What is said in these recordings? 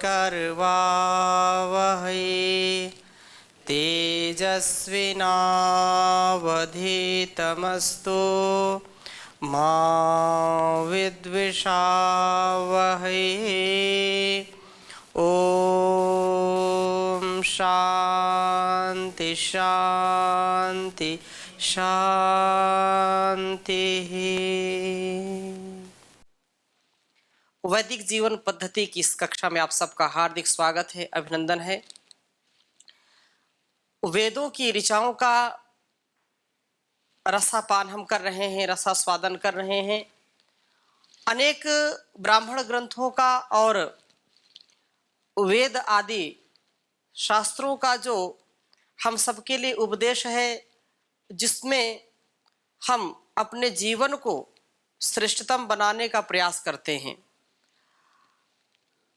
करवावहै तेजस्विनावधीतमस्तु मा विद्विषावहै। ओम शांति शांति शांति। वैदिक जीवन पद्धति की इस कक्षा में आप सबका हार्दिक स्वागत है, अभिनंदन है। वेदों की ऋचाओं का रसापान हम कर रहे हैं, रसास्वादन कर रहे हैं। अनेक ब्राह्मण ग्रंथों का और वेद आदि शास्त्रों का जो हम सबके लिए उपदेश है, जिसमें हम अपने जीवन को श्रेष्ठतम बनाने का प्रयास करते हैं।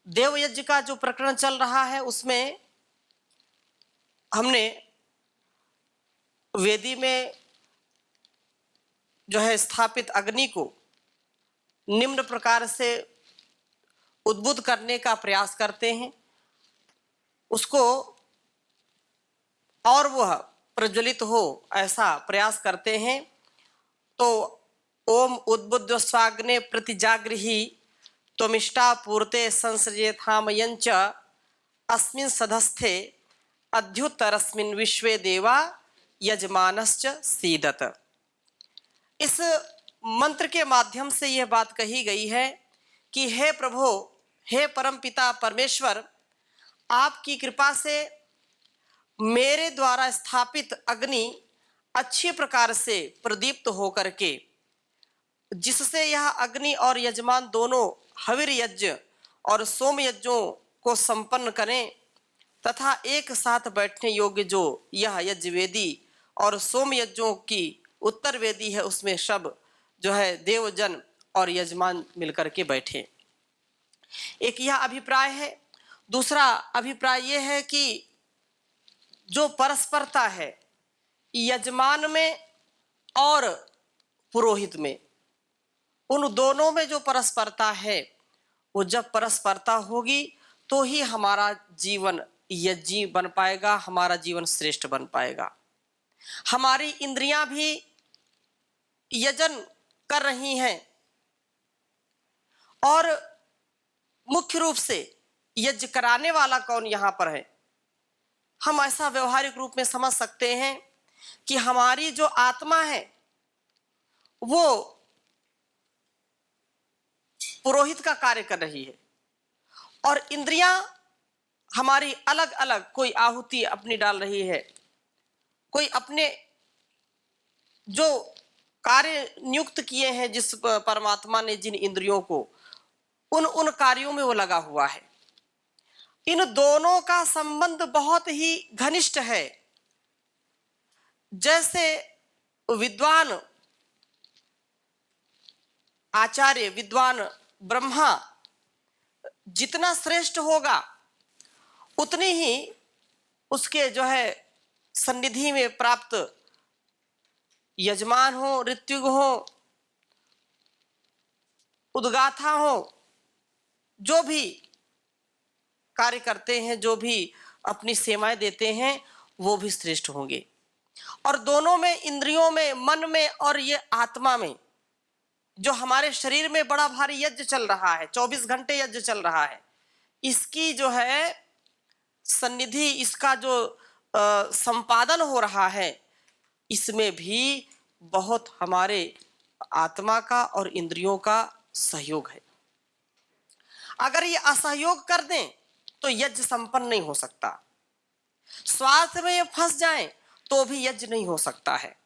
देव यज्ञ का जो प्रकरण चल रहा है, उसमें हमने वेदी में जो है स्थापित अग्नि को निम्न प्रकार से उद्बुद्ध करने का प्रयास करते हैं, उसको और वह प्रज्वलित हो ऐसा प्रयास करते हैं। तो ओम उद्बुद्ध स्वाग्ने प्रतिजागृहि त्वमिष्टा पूर्ते संसृजेथामयञ्च अस्मिन् सधस्थे अद्युत्तरस्मिन् विश्वे देवा यजमानश्च सीदत। इस मंत्र के माध्यम से यह बात कही गई है कि हे प्रभु, हे परमपिता परमेश्वर, आपकी कृपा से मेरे द्वारा स्थापित अग्नि अच्छी प्रकार से प्रदीप्त होकर के, जिससे यह अग्नि और यजमान दोनों हविर यज्ञ और सोम यज्ञों को संपन्न करें तथा एक साथ बैठने योग्य जो यह यज्ञ वेदी और सोम यज्ञों की उत्तर वेदी है, उसमें सब जो है देवजन और यजमान मिलकर के बैठे। एक यह अभिप्राय है। दूसरा अभिप्राय यह है कि जो परस्परता है यजमान में और पुरोहित में, उन दोनों में जो परस्परता है, वो जब परस्परता होगी तो ही हमारा जीवन यज्ञी बन पाएगा, हमारा जीवन श्रेष्ठ बन पाएगा। हमारी इंद्रियां भी यजन कर रही हैं और मुख्य रूप से यज्ञ कराने वाला कौन यहां पर है, हम ऐसा व्यवहारिक रूप में समझ सकते हैं कि हमारी जो आत्मा है वो पुरोहित का कार्य कर रही है और इंद्रियां हमारी अलग अलग, कोई आहुति अपनी डाल रही है, कोई अपने जो कार्य नियुक्त किए हैं जिस परमात्मा ने जिन इंद्रियों को, उन कार्यों में वो लगा हुआ है। इन दोनों का संबंध बहुत ही घनिष्ठ है। जैसे विद्वान आचार्य, विद्वान ब्रह्मा जितना श्रेष्ठ होगा उतनी ही उसके जो है सन्निधि में प्राप्त यजमान हो, ऋत्विग हो, उद्गाथा हो, जो भी कार्य करते हैं, जो भी अपनी सेवाएं देते हैं, वो भी श्रेष्ठ होंगे। और दोनों में, इंद्रियों में, मन में और ये आत्मा में, जो हमारे शरीर में बड़ा भारी यज्ञ चल रहा है, 24 घंटे यज्ञ चल रहा है, इसकी जो है सन्निधि, इसका जो संपादन हो रहा है, इसमें भी बहुत हमारे आत्मा का और इंद्रियों का सहयोग है। अगर ये असहयोग कर दें तो यज्ञ संपन्न नहीं हो सकता। स्वार्थ में ये फंस जाएं तो भी यज्ञ नहीं हो सकता है।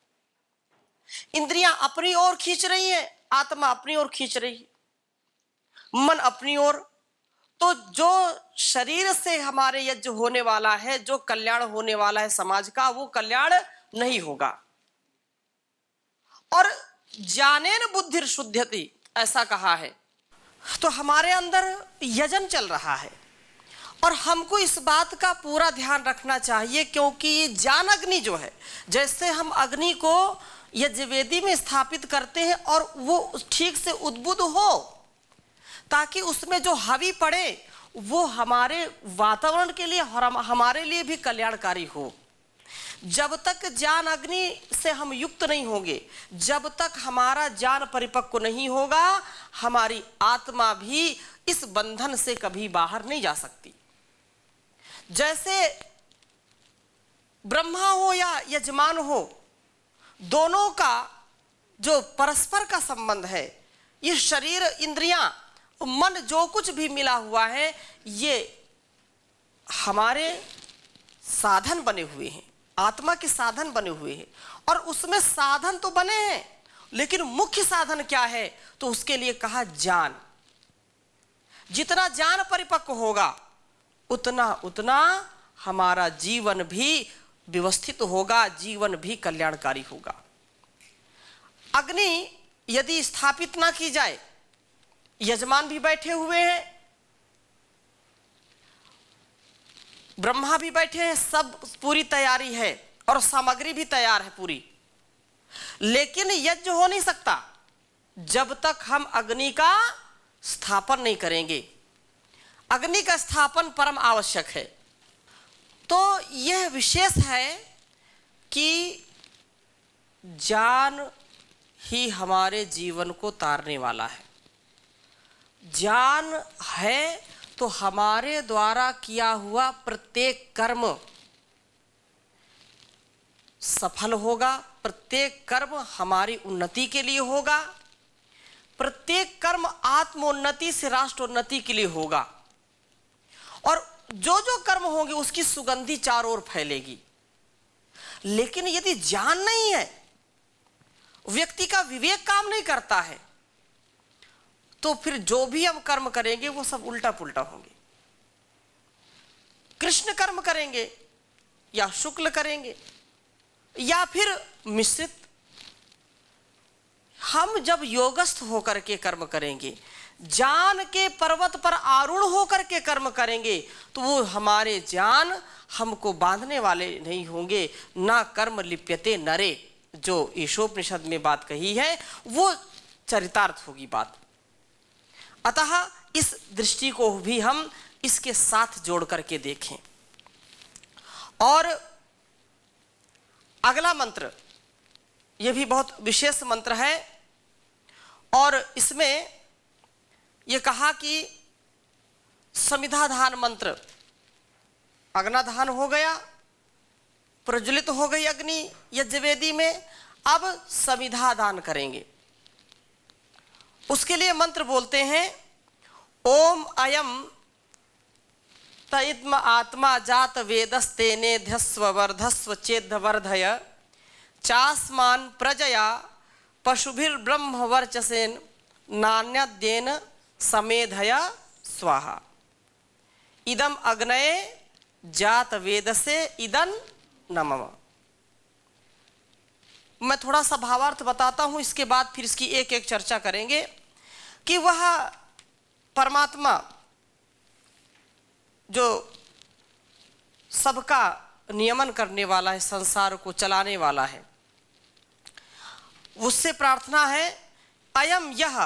इंद्रियां अपनी ओर खींच रही है, आत्मा अपनी ओर खींच रही है, मन अपनी ओर, तो जो शरीर से हमारे यज्ञ होने वाला है, जो कल्याण होने वाला है समाज का, वो कल्याण नहीं होगा। और ज्ञानेन बुद्धिर शुद्ध्यति ऐसा कहा है। तो हमारे अंदर यजन चल रहा है और हमको इस बात का पूरा ध्यान रखना चाहिए, क्योंकि ये ज्ञान अग्नि जो है, जैसे हम अग्नि को यज्ञवेदी में स्थापित करते हैं और वो ठीक से उद्बुद्ध हो, ताकि उसमें जो हावी पड़े वो हमारे वातावरण के लिए और हमारे लिए भी कल्याणकारी हो। जब तक ज्ञान अग्नि से हम युक्त नहीं होंगे, जब तक हमारा ज्ञान परिपक्व नहीं होगा, हमारी आत्मा भी इस बंधन से कभी बाहर नहीं जा सकती। जैसे ब्रह्मा हो या यजमान हो, दोनों का जो परस्पर का संबंध है, ये शरीर, इंद्रियां, मन, जो कुछ भी मिला हुआ है, ये हमारे साधन बने हुए हैं, आत्मा के साधन बने हुए हैं। और उसमें साधन तो बने हैं, लेकिन मुख्य साधन क्या है? तो उसके लिए कहा ज्ञान। जितना ज्ञान परिपक्व होगा, उतना उतना हमारा जीवन भी व्यवस्थित होगा, जीवन भी कल्याणकारी होगा। अग्नि यदि स्थापित ना की जाए, यजमान भी बैठे हुए हैं, ब्रह्मा भी बैठे हैं, सब पूरी तैयारी है और सामग्री भी तैयार है पूरी, लेकिन यज्ञ हो नहीं सकता जब तक हम अग्नि का स्थापन नहीं करेंगे। अग्नि का स्थापन परम आवश्यक है। तो यह विशेष है कि ज्ञान ही हमारे जीवन को तारने वाला है। ज्ञान है तो हमारे द्वारा किया हुआ प्रत्येक कर्म सफल होगा, प्रत्येक कर्म हमारी उन्नति के लिए होगा, प्रत्येक कर्म आत्मोन्नति से राष्ट्रोन्नति के लिए होगा। और जो जो कर्म होंगे उसकी सुगंधी चारों ओर फैलेगी। लेकिन यदि ज्ञान नहीं है, व्यक्ति का विवेक काम नहीं करता है, तो फिर जो भी हम कर्म करेंगे वो सब उल्टा पुल्टा होंगे। कृष्ण कर्म करेंगे या शुक्ल करेंगे या फिर मिश्रित। हम जब योगस्थ होकर के कर्म करेंगे, ज्ञान के पर्वत पर आरूढ़ होकर के कर्म करेंगे, तो वो हमारे ज्ञान हमको बांधने वाले नहीं होंगे। ना कर्म लिप्यते नरे, जो ईशोपनिषद में बात कही है, वो चरितार्थ होगी बात। अतः इस दृष्टि को भी हम इसके साथ जोड़ करके देखें। और अगला मंत्र, यह भी बहुत विशेष मंत्र है, और इसमें यह कहा कि समिधाधान मंत्र, अग्नाधान हो गया, प्रज्वलित हो गई अग्नि यज्ञवेदी में, अब समिधादान करेंगे। उसके लिए मंत्र बोलते हैं, ओम अयम तइद्म आत्मा जात वेदस्तेने ध्यस्व वर्धस्व चेद वर्धय चास्मान प्रजया पशुभिर्ब्रह्म वर्चसेन नान्यद्येन समेधय स्वाहा इदम अग्नये जात वेदसे इदं नमः। मैं थोड़ा सा भावार्थ बताता हूं, इसके बाद फिर इसकी एक एक चर्चा करेंगे कि वह परमात्मा जो सबका नियमन करने वाला है, संसार को चलाने वाला है, उससे प्रार्थना है, अयम यह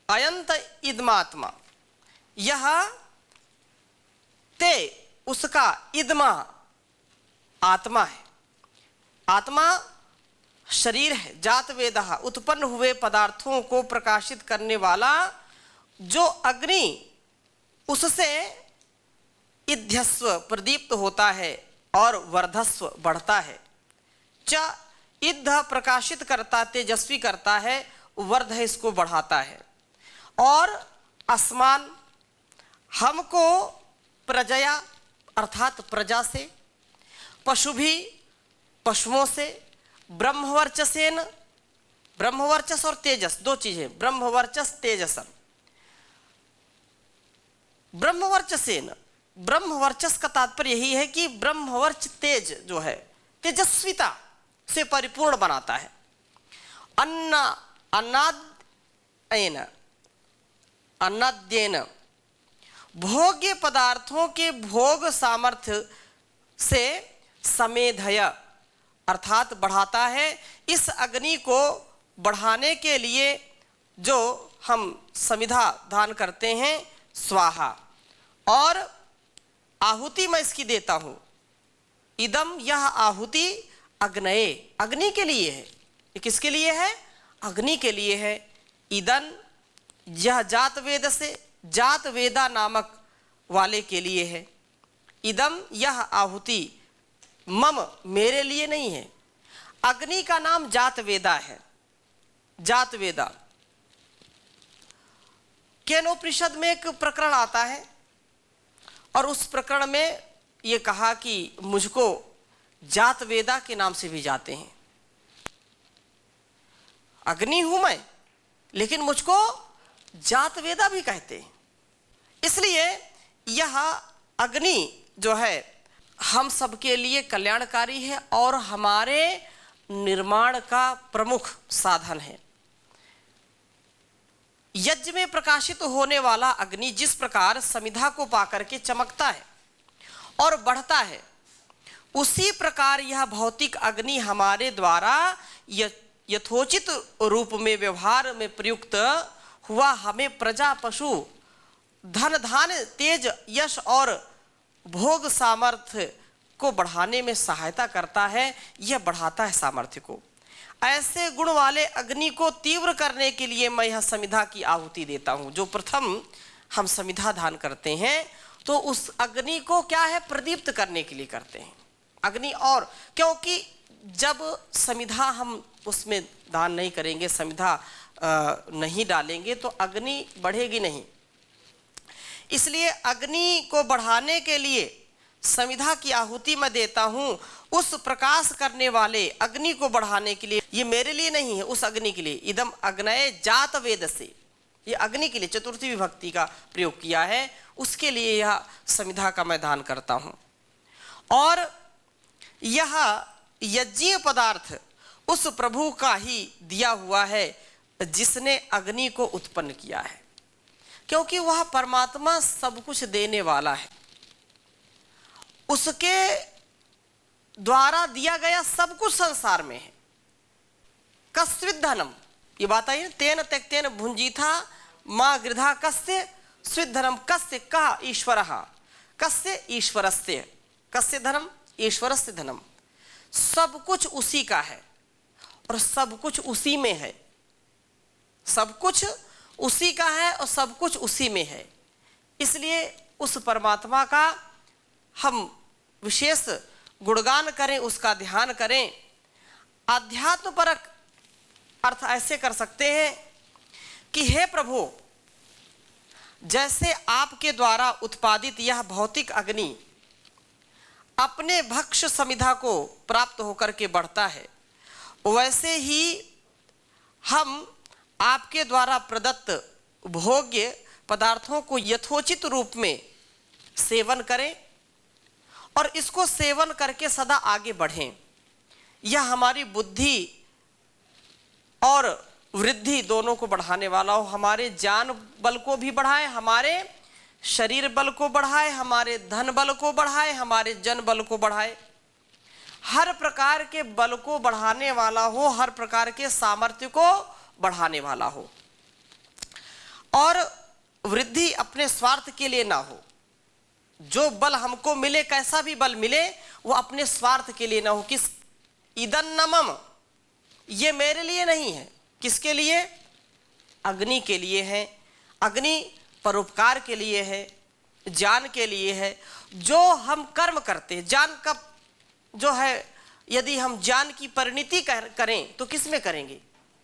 अयंत इदमात्मा, यह ते उसका इदमा आत्मा है। आत्मा शरीर है, जात वेदः उत्पन्न हुए पदार्थों को प्रकाशित करने वाला जो अग्नि, उससे इध्यस्व प्रदीप्त होता है और वर्धस्व बढ़ता है। च इद्ध प्रकाशित करता, तेजस्वी करता है, वर्ध इसको बढ़ाता है। और अस्मान हमको प्रजया अर्थात प्रजा से, पशु भी पशुओं से, ब्रह्मवर्चसेन, ब्रह्मवर्चस और तेजस दो चीजें, ब्रह्मवर्चस तेजस। ब्रह्मवर्चसेन, ब्रह्मवर्चस का तात्पर्य यही है कि ब्रह्मवर्च तेज जो है, तेजस्विता से परिपूर्ण बनाता है। अन्नाद्येन, अन्नाद्येन भोग्य पदार्थों के भोग सामर्थ्य से समेधय अर्थात बढ़ाता है। इस अग्नि को बढ़ाने के लिए जो हम समिधा दान करते हैं, स्वाहा, और आहुति मैं इसकी देता हूं। इदम, यह आहुति अग्नये, अग्नि के लिए है। ये किसके लिए है? अग्नि के लिए है। इदन, यह जात वेद से, जात वेदा नामक वाले के लिए है। इदम, यह आहुति मम, मेरे लिए नहीं है। अग्नि का नाम जात वेदा है। जात वेदा केनोपनिषद में एक प्रकरण आता है और उस प्रकरण में ये कहा कि मुझको जात वेदा के नाम से भी जाते हैं। अग्नि हूं मैं, लेकिन मुझको जात वेदा भी कहते हैं। इसलिए यह अग्नि जो है हम सबके लिए कल्याणकारी है और हमारे निर्माण का प्रमुख साधन है। यज्ञ में प्रकाशित होने वाला अग्नि जिस प्रकार समिधा को पाकर के चमकता है और बढ़ता है, उसी प्रकार यह भौतिक अग्नि हमारे द्वारा यथोचित रूप में व्यवहार में प्रयुक्त हुआ हमें प्रजा, पशु, धन धान्य, तेज, यश और भोग सामर्थ्य को बढ़ाने में सहायता करता है। यह बढ़ाता है सामर्थ्य को। ऐसे गुण वाले अग्नि को तीव्र करने के लिए मैं यह समिधा की आहुति देता हूं। जो प्रथम हम समिधा दान करते हैं तो उस अग्नि को क्या है, प्रदीप्त करने के लिए करते हैं अग्नि। और क्योंकि जब समिधा हम उसमें दान नहीं करेंगे, समिधा नहीं डालेंगे तो अग्नि बढ़ेगी नहीं। इसलिए अग्नि को बढ़ाने के लिए समिधा की आहुति मैं देता हूं। उस प्रकाश करने वाले अग्नि को बढ़ाने के लिए, ये मेरे लिए नहीं है, उस अग्नि के लिए। इदम अग्नये जात वेद से, ये अग्नि के लिए चतुर्थी विभक्ति का प्रयोग किया है, उसके लिए यह समिधा का मैं दान करता हूं। और यह यज्ञीय पदार्थ उस प्रभु का ही दिया हुआ है जिसने अग्नि को उत्पन्न किया है, क्योंकि वह परमात्मा सब कुछ देने वाला है। उसके द्वारा दिया गया सब कुछ संसार में है। कस्विद धनम, ये बात आई, तेन त्यक्तेन भुंजीथा मां गृधा कस्य स्विद धनम, कस्य कहा ईश्वरः, कस्य ईश्वरस्य, कस्य धनम ईश्वरस्य धनम। सब कुछ उसी का है और सब कुछ उसी में है। सब कुछ उसी का है और सब कुछ उसी में है। इसलिए उस परमात्मा का हम विशेष गुणगान करें, उसका ध्यान करें। आध्यात्म परक अर्थ ऐसे कर सकते हैं कि हे प्रभु, जैसे आपके द्वारा उत्पादित यह भौतिक अग्नि अपने भक्ष समिधा को प्राप्त होकर के बढ़ता है, वैसे ही हम आपके द्वारा प्रदत्त भोग्य पदार्थों को यथोचित रूप में सेवन करें और इसको सेवन करके सदा आगे बढ़ें। यह हमारी बुद्धि और वृद्धि दोनों को बढ़ाने वाला हो। हमारे जान बल को भी बढ़ाए, हमारे शरीर बल को बढ़ाए, हमारे धन बल को बढ़ाए, हमारे जन बल को बढ़ाए। हर प्रकार के बल को बढ़ाने वाला हो, हर प्रकार के सामर्थ्य को बढ़ाने वाला हो। और वृद्धि अपने स्वार्थ के लिए ना हो। जो बल हमको मिले, कैसा भी बल मिले, वो अपने स्वार्थ के लिए ना हो। किस इदन्नमम, ये मेरे लिए नहीं है। किसके लिए? अग्नि के लिए है। अग्नि परोपकार के लिए है, ज्ञान के लिए है। जो हम कर्म करते हैं, ज्ञान का जो है, यदि हम ज्ञान की परिणति करें तो किस में करेंगे?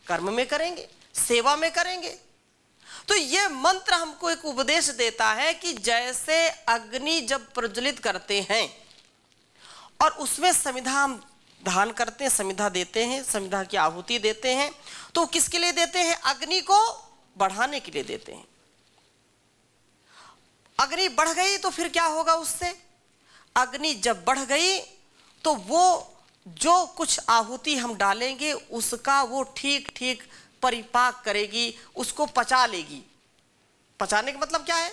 कर्म में करेंगे, सेवा में करेंगे। तो ये मंत्र हमको एक उपदेश देता है कि जैसे अग्नि जब प्रज्वलित करते हैं और उसमें समिधा हम दान करते हैं, समिधा देते हैं, समिधा की आहुति देते हैं, तो किसके लिए देते हैं? अग्नि को बढ़ाने के लिए देते हैं। अग्नि बढ़ गई तो फिर क्या होगा उससे? अग्नि जब बढ़ गई तो वो जो कुछ आहुति हम डालेंगे उसका वो ठीक ठीक परिपाक करेगी, उसको पचा लेगी। पचाने का मतलब क्या है?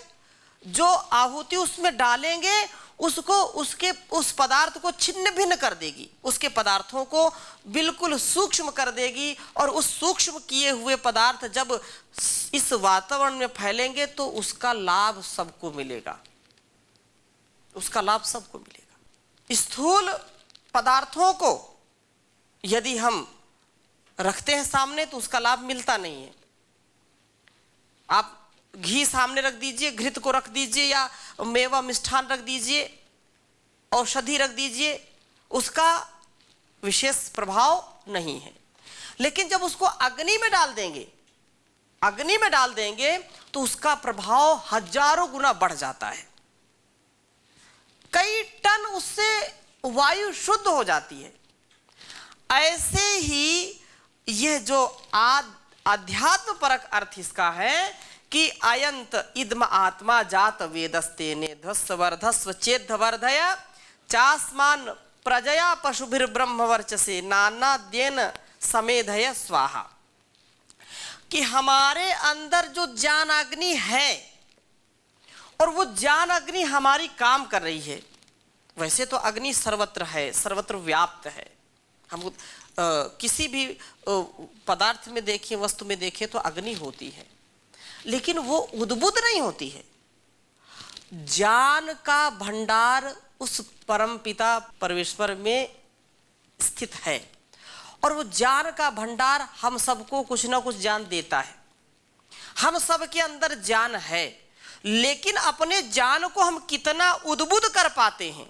जो आहुति उसमें डालेंगे उसको, उसके उस पदार्थ को छिन्न भिन्न कर देगी, उसके पदार्थों को बिल्कुल सूक्ष्म कर देगी। और उस सूक्ष्म किए हुए पदार्थ जब इस वातावरण में फैलेंगे तो उसका लाभ सबको मिलेगा। उसका लाभ सबको मिलेगा। स्थूल पदार्थों को यदि हम रखते हैं सामने तो उसका लाभ मिलता नहीं है। आप घी सामने रख दीजिए, घृत को रख दीजिए, या मेवा मिष्ठान रख दीजिए, औषधि रख दीजिए, उसका विशेष प्रभाव नहीं है। लेकिन जब उसको अग्नि में डाल देंगे तो उसका प्रभाव हजारों गुना बढ़ जाता है। कई टन उससे वायु शुद्ध हो जाती है। ऐसे ही यह जो अध्यात्म परक अर्थ इसका है कि अयंत इदम आत्मा जात वेदस्तेने ध्वस्वर्धस्व चेद्धवर्धय चास्मान प्रजया पशुभिर ब्रह्मवर्चसे नानाद्येन समेधय स्वाहा, कि हमारे अंदर जो ज्ञान अग्नि है और वो ज्ञान अग्नि हमारी काम कर रही है। वैसे तो अग्नि सर्वत्र है, सर्वत्र व्याप्त है। हम किसी भी पदार्थ में देखें, वस्तु में देखें तो अग्नि होती है, लेकिन वो उद्बुद्ध नहीं होती है। ज्ञान का भंडार उस परम पिता परमेश्वर में स्थित है और वो ज्ञान का भंडार हम सबको कुछ ना कुछ ज्ञान देता है। हम सबके अंदर ज्ञान है, लेकिन अपने ज्ञान को हम कितना उद्बुद्ध कर पाते हैं,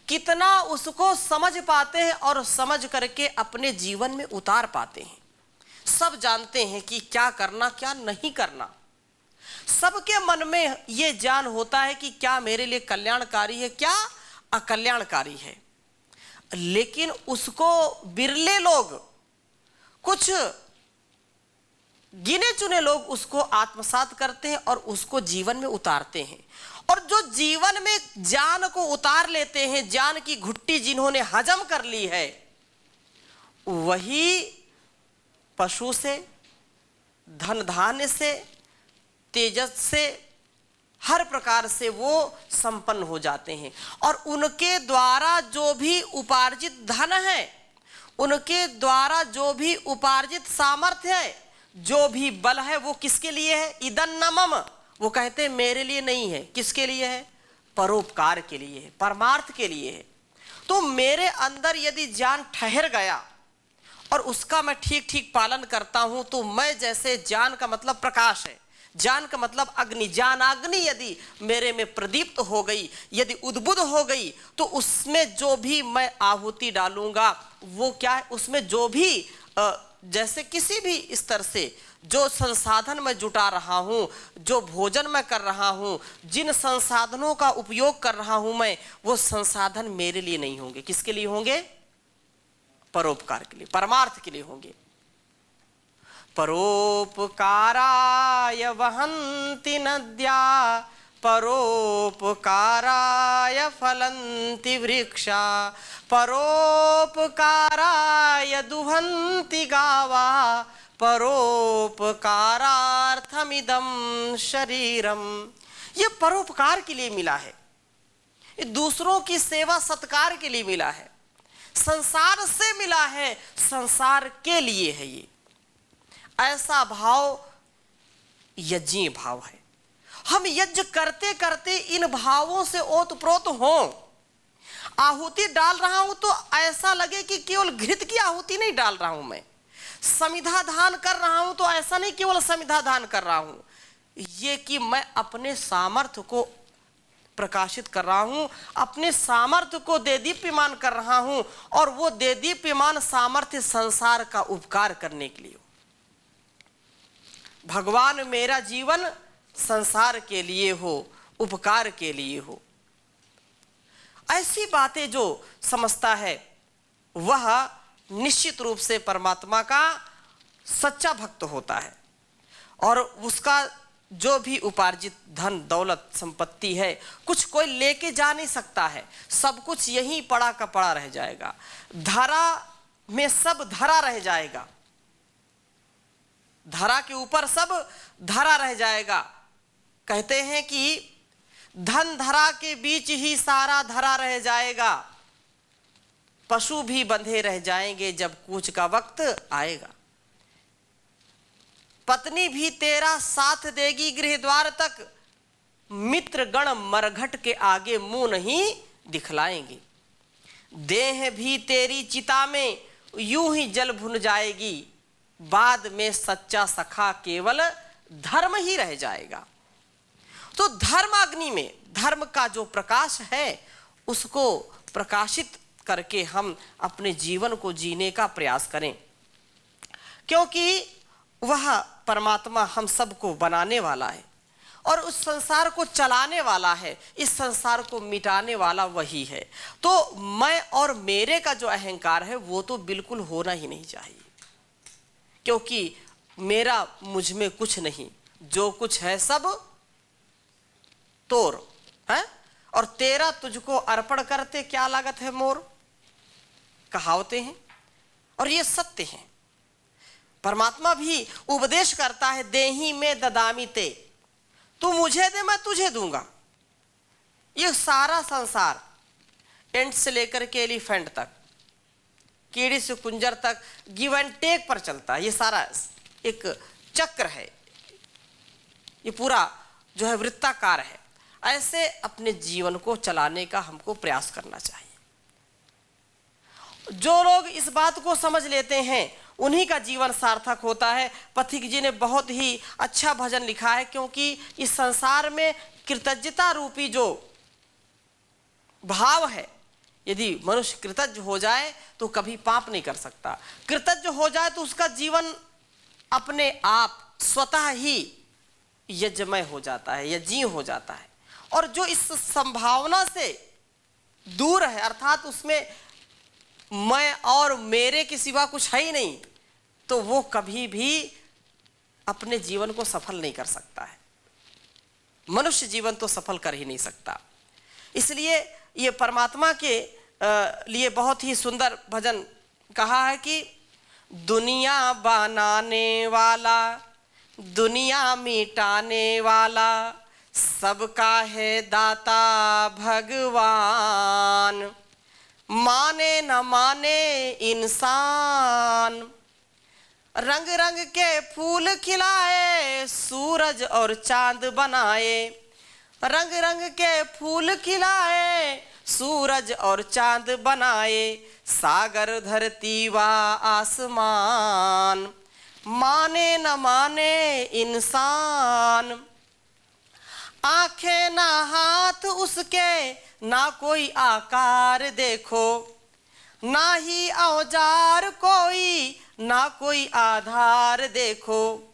कितना उसको समझ पाते हैं और समझ करके अपने जीवन में उतार पाते हैं। सब जानते हैं कि क्या करना क्या नहीं करना। सबके मन में ये ज्ञान होता है कि क्या मेरे लिए कल्याणकारी है, क्या अकल्याणकारी है। लेकिन उसको बिरले लोग, कुछ गिने चुने लोग उसको आत्मसात करते हैं और उसको जीवन में उतारते हैं। और जो जीवन में ज्ञान को उतार लेते हैं, ज्ञान की घुट्टी जिन्होंने हजम कर ली है, वही पशु से, धन धान्य से, तेजस से, हर प्रकार से वो संपन्न हो जाते हैं। और उनके द्वारा जो भी उपार्जित धन है, उनके द्वारा जो भी उपार्जित सामर्थ्य है, जो भी बल है, वो किसके लिए है? इदन्नमम, वो कहते हैं मेरे लिए नहीं है। किसके लिए है? परोपकार के लिए है, परमार्थ के लिए है। तो मेरे अंदर यदि ज्ञान ठहर गया और उसका मैं ठीक ठीक पालन करता हूं, तो मैं जैसे, ज्ञान का मतलब प्रकाश है, ज्ञान का मतलब अग्नि, ज्ञानाग्नि यदि मेरे में प्रदीप्त हो गई, यदि उद्बुद्ध हो गई, तो उसमें जो भी मैं आहुति डालूंगा वो क्या है? उसमें जो भी जैसे किसी भी स्तर से जो संसाधन मैं जुटा रहा हूं, जो भोजन मैं कर रहा हूं, जिन संसाधनों का उपयोग कर रहा हूं मैं, वो संसाधन मेरे लिए नहीं होंगे। किसके लिए होंगे? परोपकार के लिए, परमार्थ के लिए होंगे। परोपकाराय वहन्ति नद्या परोपकाराय फलन्ति वृक्षा परोपकाराय दुहन्ति गावा परोपकारार्थमिदं शरीरम। ये परोपकार के लिए मिला है, ये दूसरों की सेवा सत्कार के लिए मिला है, संसार से मिला है, संसार के लिए है। ये ऐसा भाव यज्ञीय भाव है। हम यज्ञ करते करते इन भावों से ओतप्रोत हों। आहुति डाल रहा हूं तो ऐसा लगे कि केवल घृत की आहुति नहीं डाल रहा हूं मैं, समिधा दान कर रहा हूं तो ऐसा नहीं केवल समिधा दान कर रहा हूं, ये कि मैं अपने सामर्थ्य को प्रकाशित कर रहा हूं, अपने सामर्थ्य को देदीप्यमान कर रहा हूं, और वो देदीप्यमान सामर्थ्य संसार का उपकार करने के लिए। भगवान मेरा जीवन संसार के लिए हो, उपकार के लिए हो, ऐसी बातें जो समझता है वह निश्चित रूप से परमात्मा का सच्चा भक्त होता है। और उसका जो भी उपार्जित धन दौलत संपत्ति है, कुछ कोई लेके जा नहीं सकता है, सब कुछ यहीं पड़ा का पड़ा रह जाएगा, धरा में सब धरा रह जाएगा, धरा के ऊपर सब धरा रह जाएगा। कहते हैं कि धन धरा के बीच ही सारा धरा रह जाएगा, पशु भी बंधे रह जाएंगे जब कूच का वक्त आएगा, पत्नी भी तेरा साथ देगी गृह द्वार तक, मित्रगण मरघट के आगे मुंह नहीं दिखलाएंगे। देह भी तेरी चिता में यूं ही जल भुन जाएगी, बाद में सच्चा सखा केवल धर्म ही रह जाएगा। तो धर्म अग्नि में धर्म का जो प्रकाश है उसको प्रकाशित करके हम अपने जीवन को जीने का प्रयास करें, क्योंकि वह परमात्मा हम सबको बनाने वाला है और उस संसार को चलाने वाला है, इस संसार को मिटाने वाला वही है। तो मैं और मेरे का जो अहंकार है वो तो बिल्कुल होना ही नहीं चाहिए, क्योंकि मेरा मुझ में कुछ नहीं, जो कुछ है सब तोर है, और तेरा तुझको अर्पण करते क्या लागत है मोर, कहावतें हैं और ये सत्य है। परमात्मा भी उपदेश करता है, देही में ददामी ते, तू मुझे दे मैं तुझे दूंगा। ये सारा संसार एंट से लेकर के एलिफेंट तक, कीड़ी से कुंजर तक गिव एंड टेक पर चलता है। ये सारा एक चक्र है, ये पूरा जो है वृत्ताकार है। ऐसे अपने जीवन को चलाने का हमको प्रयास करना चाहिए। जो लोग इस बात को समझ लेते हैं उन्हीं का जीवन सार्थक होता है। पथिक जी ने बहुत ही अच्छा भजन लिखा है, क्योंकि इस संसार में कृतज्ञता रूपी जो भाव है, यदि मनुष्य कृतज्ञ हो जाए तो कभी पाप नहीं कर सकता। कृतज्ञ हो जाए तो उसका जीवन अपने आप स्वतः ही यज्ञमय हो जाता है, यज्ञ हो जाता है। और जो इस संभावना से दूर है, अर्थात उसमें मैं और मेरे के सिवा कुछ है ही नहीं, तो वो कभी भी अपने जीवन को सफल नहीं कर सकता है। मनुष्य जीवन तो सफल कर ही नहीं सकता। इसलिए ये परमात्मा के लिए बहुत ही सुंदर भजन कहा है कि दुनिया बनाने वाला, दुनिया मिटाने वाला, सबका है दाता भगवान, माने न माने इंसान। रंग रंग के फूल खिलाए, सूरज और चांद बनाए, रंग रंग के फूल खिलाए, सूरज और चांद बनाए, सागर धरती व आसमान, माने न माने इंसान। आंखें ना हाथ उसके, ना कोई आकार देखो, ना ही औजार कोई, ना कोई आधार देखो,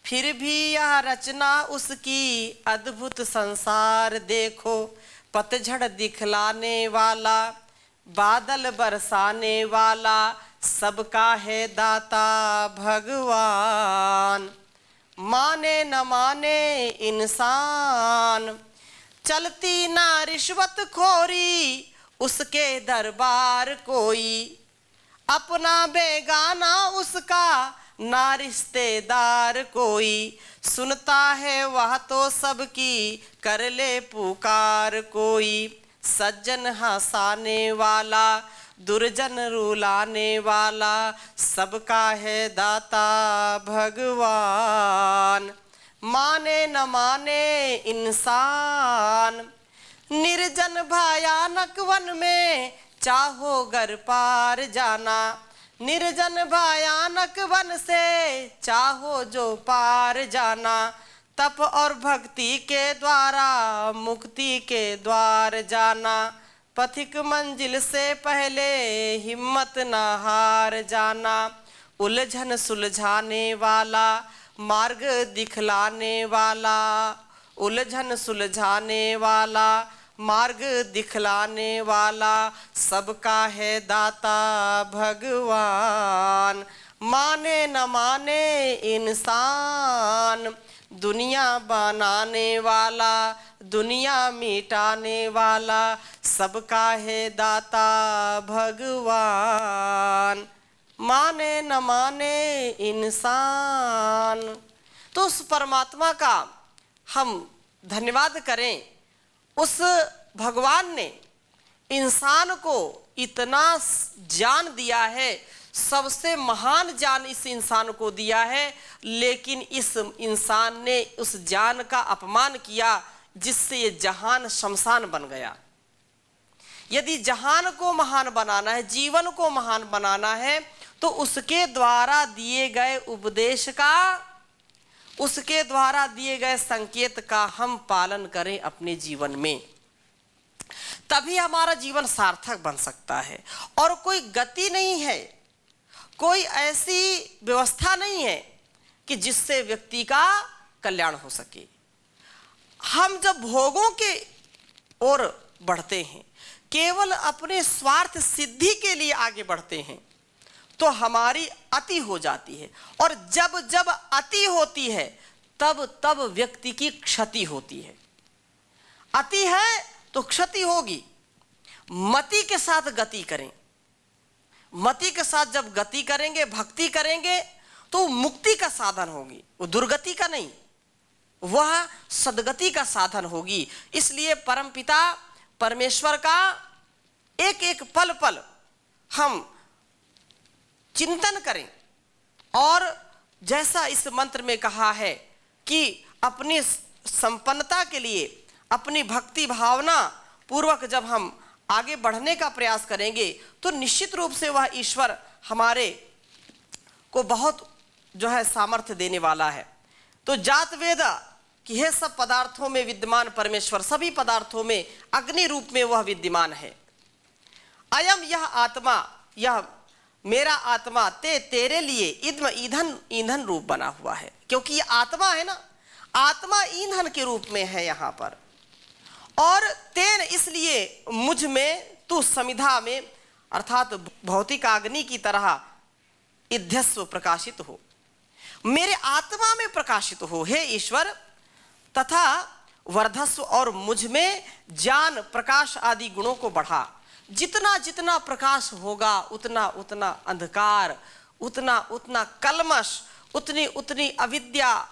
फिर भी यह रचना उसकी अद्भुत संसार देखो। पतझड़ दिखलाने वाला, बादल बरसाने वाला, सबका है दाता भगवान, माने न माने इंसान। चलती ना रिश्वत खोरी, उसके दरबार कोई, अपना बेगाना उसका, ना रिश्तेदार कोई, सुनता है वह तो सबकी, कर ले पुकार कोई। सज्जन हंसाने वाला, दुर्जन रुलाने वाला, सबका है दाता भगवान, माने न माने इंसान। निर्जन भयानक वन में चाहो गर पार जाना, निर्जन भयानक वन से चाहो जो पार जाना, तप और भक्ति के द्वारा मुक्ति के द्वार जाना। पथिक मंजिल से पहले हिम्मत न हार जाना, उलझन सुलझाने वाला, मार्ग दिखलाने वाला, उलझन सुलझाने वाला, मार्ग दिखलाने वाला, सबका है दाता भगवान, माने न माने इंसान। दुनिया बनाने वाला, दुनिया मिटाने वाला, सबका है दाता भगवान, माने न माने इंसान। तो उस परमात्मा का हम धन्यवाद करें। उस भगवान ने इंसान को इतना ज्ञान दिया है, सबसे महान ज्ञान इस इंसान को दिया है, लेकिन इस इंसान ने उस ज्ञान का अपमान किया, जिससे ये जहान शमशान बन गया। यदि जहान को महान बनाना है, जीवन को महान बनाना है, तो उसके द्वारा दिए गए उपदेश का, उसके द्वारा दिए गए संकेत का हम पालन करें अपने जीवन में, तभी हमारा जीवन सार्थक बन सकता है। और कोई गति नहीं है, कोई ऐसी व्यवस्था नहीं है कि जिससे व्यक्ति का कल्याण हो सके। हम जब भोगों के ओर बढ़ते हैं, केवल अपने स्वार्थ सिद्धि के लिए आगे बढ़ते हैं, तो हमारी अति हो जाती है। और जब जब अति होती है, तब तब व्यक्ति की क्षति होती है। अति है तो क्षति होगी। मति के साथ गति करें। मति के साथ जब गति करेंगे, भक्ति करेंगे, तो मुक्ति का साधन होगी, वो दुर्गति का नहीं, वह सद्गति का साधन होगी। इसलिए परमपिता परमेश्वर का एक एक पल पल हम चिंतन करें। और जैसा इस मंत्र में कहा है कि अपनी संपन्नता के लिए, अपनी भक्ति भावना पूर्वक जब हम आगे बढ़ने का प्रयास करेंगे, तो निश्चित रूप से वह ईश्वर हमारे को बहुत जो है सामर्थ्य देने वाला है। तो जात वेद कि हे सब पदार्थों में विद्यमान परमेश्वर, सभी पदार्थों में अग्नि रूप में वह विद्यमान है। अयम यह आत्मा, यह मेरा आत्मा तेरे लिए ईंधन ईंधन रूप बना हुआ है। क्योंकि ये आत्मा है ना, आत्मा ईंधन के रूप में है यहाँ पर। और तेन इसलिए मुझ में तू समिधा में, अर्थात भौतिक अग्नि की तरह इध्यस्व प्रकाशित हो, मेरे आत्मा में प्रकाशित हो हे ईश्वर। तथा वर्धस्व, और मुझ में ज्ञान प्रकाश आदि गुणों को बढ़ा। जितना जितना प्रकाश होगा, उतना उतना अंधकार, उतना उतना कल्मश, उतनी उतनी अविद्या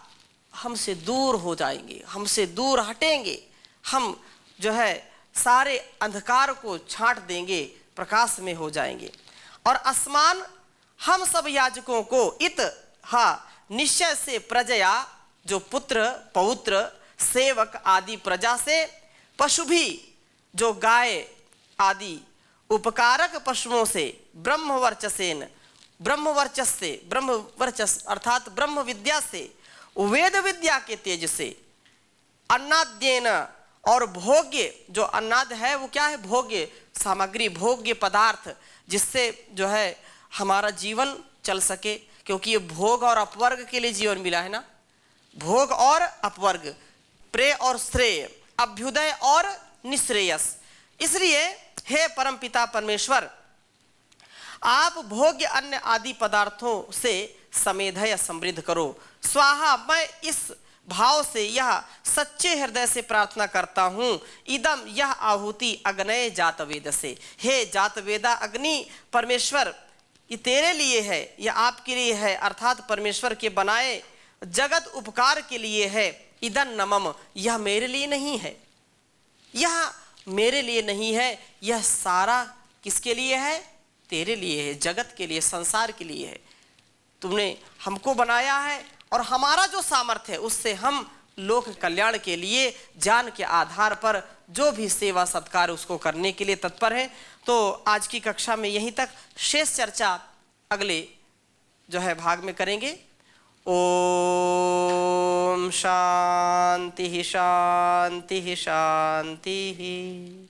हमसे दूर हो जाएंगे, हमसे दूर हटेंगे। हम जो है सारे अंधकार को छांट देंगे, प्रकाश में हो जाएंगे। और आसमान हम सब याजकों को इत निश्चय से प्रजया, जो पुत्र पौत्र सेवक आदि प्रजा से, पशु भी जो गाय आदि उपकारक पशुओं से, ब्रह्मवर्चसेन, ब्रह्मवर्चस से, ब्रह्मवर्चस अर्थात ब्रह्म विद्या से, वेद विद्या के तेज से, अन्नाद्येन, और भोग्य, जो अन्नाद है वो क्या है, भोग्य सामग्री, भोग्य पदार्थ, जिससे जो है हमारा जीवन चल सके। क्योंकि ये भोग और अपवर्ग के लिए जीवन मिला है ना, भोग और अपवर्ग, प्रेय और श्रेय, अभ्युदय और निश्रेयस। इसलिए हे परमपिता परमेश्वर, आप भोग्य अन्य आदि पदार्थों से समेधय समृद्ध करो। स्वाहा, मैं इस भाव से, यह सच्चे हृदय से प्रार्थना करता हूँ। इदम, यह आहुति अग्नय जातवेद से, हे जातवेदा अग्नि परमेश्वर, ये तेरे लिए है, यह आपके लिए है, अर्थात परमेश्वर के बनाए जगत उपकार के लिए है। इदन नमम, यह मेरे लिए नहीं है, यह मेरे लिए नहीं है, यह सारा किसके लिए है, तेरे लिए है, जगत के लिए, संसार के लिए है। तुमने हमको बनाया है और हमारा जो सामर्थ्य है उससे हम लोक कल्याण के लिए ज्ञान के आधार पर जो भी सेवा सत्कार उसको करने के लिए तत्पर है। तो आज की कक्षा में यहीं तक, शेष चर्चा अगले जो है भाग में करेंगे। ओम शांति शांति शांति।